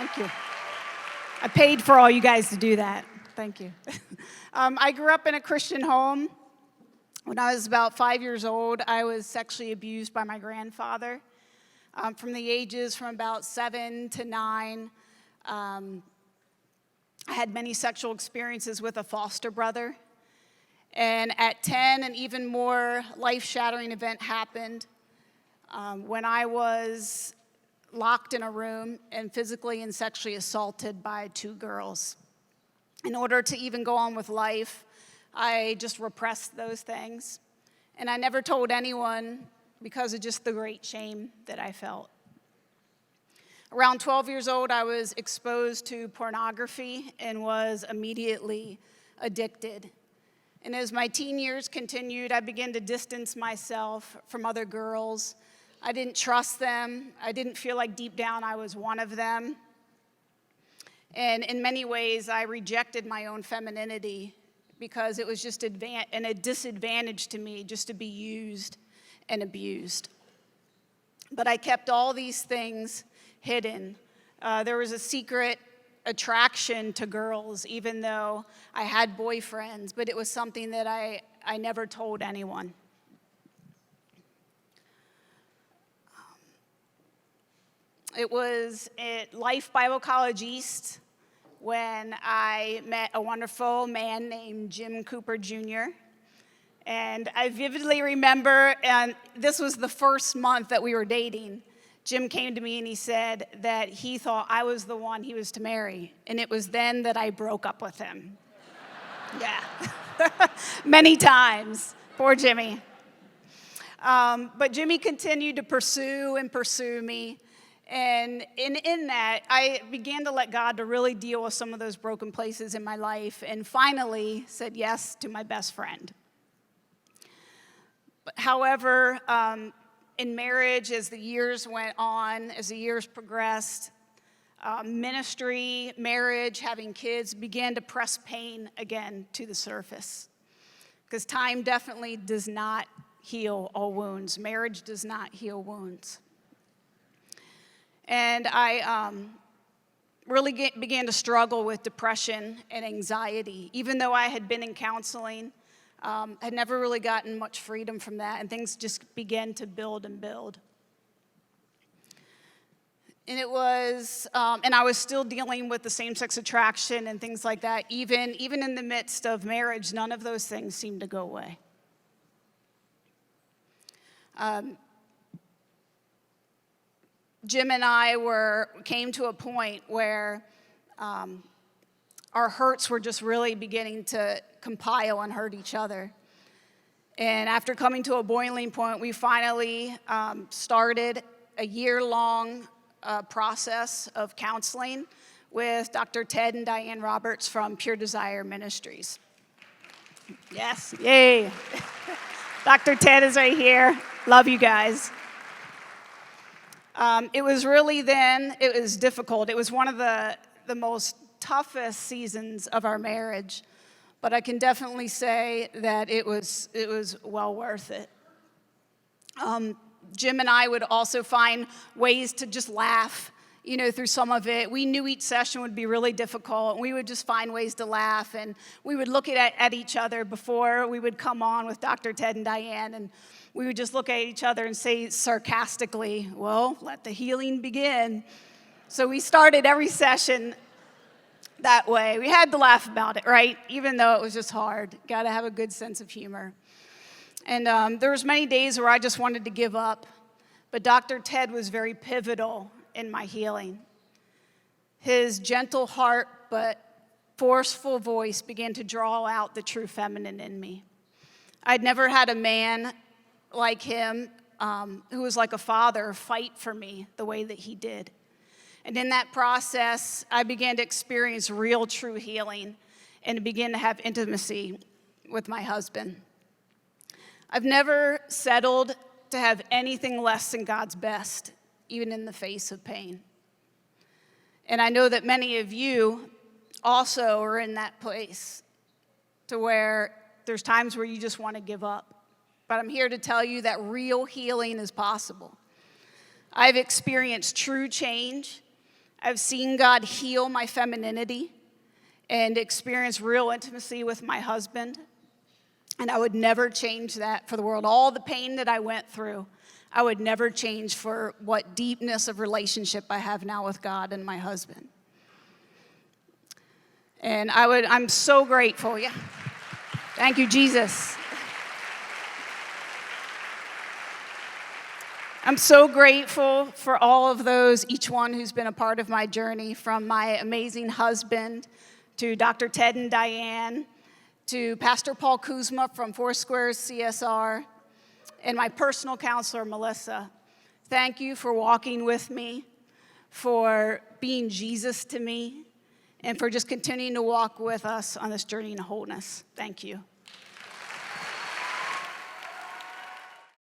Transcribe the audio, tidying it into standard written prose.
Thank you. I paid for all you guys to do that. Thank you. I grew up in a Christian home. When I was about 5 years old, I was sexually abused by my grandfather. From the ages from about 7 to 9, I had many sexual experiences with a foster brother. And at 10, an even more life-shattering event happened when I was locked in a room and physically and sexually assaulted by 2 girls. In order to even go on with life, I just repressed those things. And I never told anyone because of just the great shame that I felt. Around 12 years old, I was exposed to pornography and was immediately addicted. And as my teen years continued, I began to distance myself from other girls. I didn't trust them. I didn't feel like deep down I was one of them. And in many ways, I rejected my own femininity because it was just a disadvantage to me just to be used and abused. But I kept all these things hidden. There was a secret attraction to girls, even though I had boyfriends, but it was something that I never told anyone. It was at Life Bible College East when I met a wonderful man named Jim Cooper Jr. And I vividly remember, and this was the first month that we were dating, Jim came to me and he said that he thought I was the one he was to marry. And it was then that I broke up with him. Yeah, many times. Poor Jimmy. But Jimmy continued to pursue me. And in that, I began to let God to really deal with some of those broken places in my life and finally said yes to my best friend. But however, in marriage, as the years went on, as the years progressed, ministry, marriage, having kids began to press pain again to the surface. Because time definitely does not heal all wounds. Marriage does not heal wounds. And I really began to struggle with depression and anxiety. Even though I had been in counseling, had never really gotten much freedom from that, and things just began to build and build. And it was, and I was still dealing with the same-sex attraction and things like that. Even in the midst of marriage, none of those things seemed to go away. Jim and I came to a point where our hurts were just really beginning to compile and hurt each other. And after coming to a boiling point, we finally started a year-long process of counseling with Dr. Ted and Diane Roberts from Pure Desire Ministries. Yes, yay. Dr. Ted is right here. Love you guys. It was really then, it was difficult. It was one of the most toughest seasons of our marriage, but I can definitely say that it was well worth it. Jim and I would also find ways to just laugh, through some of it. We knew each session would be really difficult, and we would just find ways to laugh, and we would look at each other before we would come on with Dr. Ted and Diane, and we would just look at each other and say sarcastically, well, let the healing begin. So we started every session that way. We had to laugh about it, right? Even though it was just hard. Got to have a good sense of humor. And there was many days where I just wanted to give up. But Dr. Ted was very pivotal in my healing. His gentle heart but forceful voice began to draw out the true feminine in me. I'd never had a man like him, who was like a father, fight for me the way that he did. And in that process, I began to experience real, true healing and to begin to have intimacy with my husband. I've never settled to have anything less than God's best, even in the face of pain. And I know that many of you also are in that place to where there's times where you just want to give up. But I'm here to tell you that real healing is possible. I've experienced true change. I've seen God heal my femininity and experience real intimacy with my husband. And I would never change that for the world. All the pain that I went through, I would never change for what deepness of relationship I have now with God and my husband. And I'm so grateful. Yeah. Thank you, Jesus. I'm so grateful for all of those, each one who's been a part of my journey, from my amazing husband to Dr. Ted and Diane, to Pastor Paul Kuzma from Foursquare CSR, and my personal counselor, Melissa. Thank you for walking with me, for being Jesus to me, and for just continuing to walk with us on this journey in wholeness. Thank you.